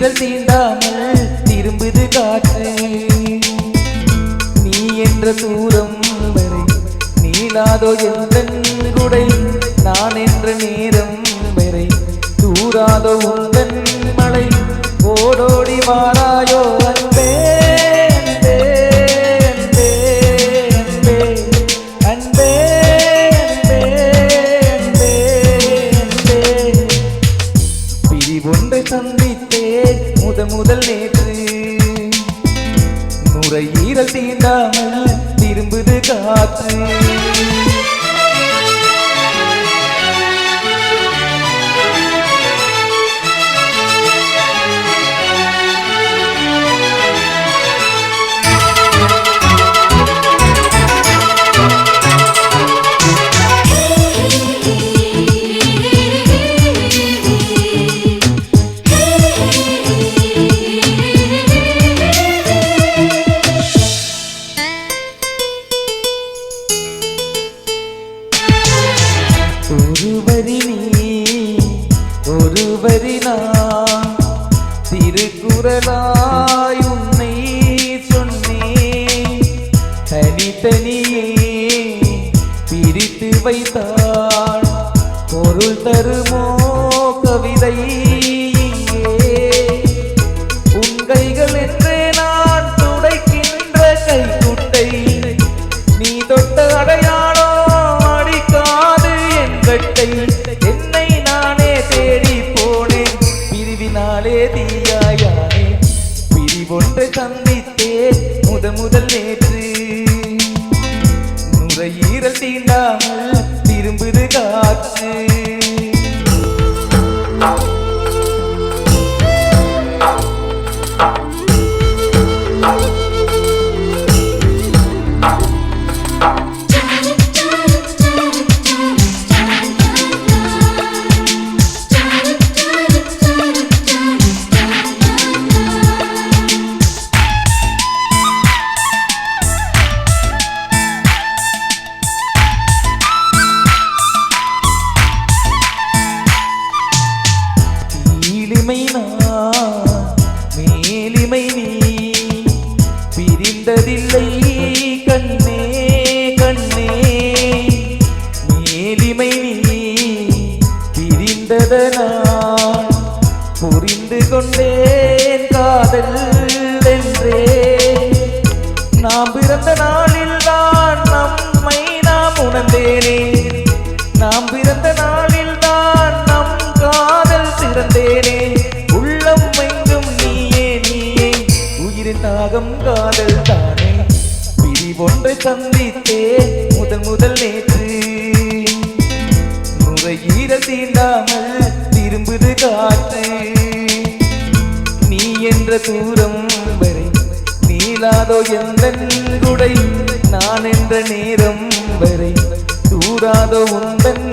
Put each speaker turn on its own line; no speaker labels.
ஈரல் தீண்டாமல் திரும்புது காற்று நீ என்ற தூரம் வரை நீளாதோ எந்தன் குடை நான் என்ற நேரம் வரை தூராதோ உந்தன் மழை ஓடோடி வாராயோ அன்பே அன்பே அன்பே அன்பே அன்பே அன்பே அன்பே பிரிவொன்றை சந்தித்தேன் முதல் நேற்று நுரையீரல் தீண்டாமல் திரும்புது காற்று ஒருவரி நீ ஒருவரி நான் திருக்குறளாய் உன்னை சொன்னேன் தனித்தனியே பிரித்து வைத்தாள் பொருள் தருமோ கவிதை இங்கே உன் கைகள் என்றே நான் துடைக்கின்ற கைக்குட்டை நீ தொட்ட அடையாளோ என்னை நானே தேடி போனேன் பிரிவினாலே தீயாயானே பிரிவொன்றை சந்தித்தேன் முதல் நேற்று நுரையீரல் தீண்டாமல் திரும்புது காற்று மேலிமை நீ பிரிந்ததில்லை கண்ணே கண்ணே மேலிமை நீ பிரிந்ததனால் புரிந்து கொண்டேன் காதல் என்றே நாம் பிறந்த நாளில் தான் நம்மை நாம் உணர்ந்தேனே நாம் பிறந்த நாளில் தான் நம் காதல் சிறந்தேனே உள்ளம் எங்கும் நீயே நீயே உயிரின் தாகம் காதல் தானே பிரிவொன்றை சந்தித்தேன் முதல் நேற்று நுரையீரல் தீண்டாமல் திரும்புது காற்று நீ என்ற தூரம் வரை நீளாதோ எந்தன் குடை நான் என்ற நேரம் வரை தூராதோ உந்தன்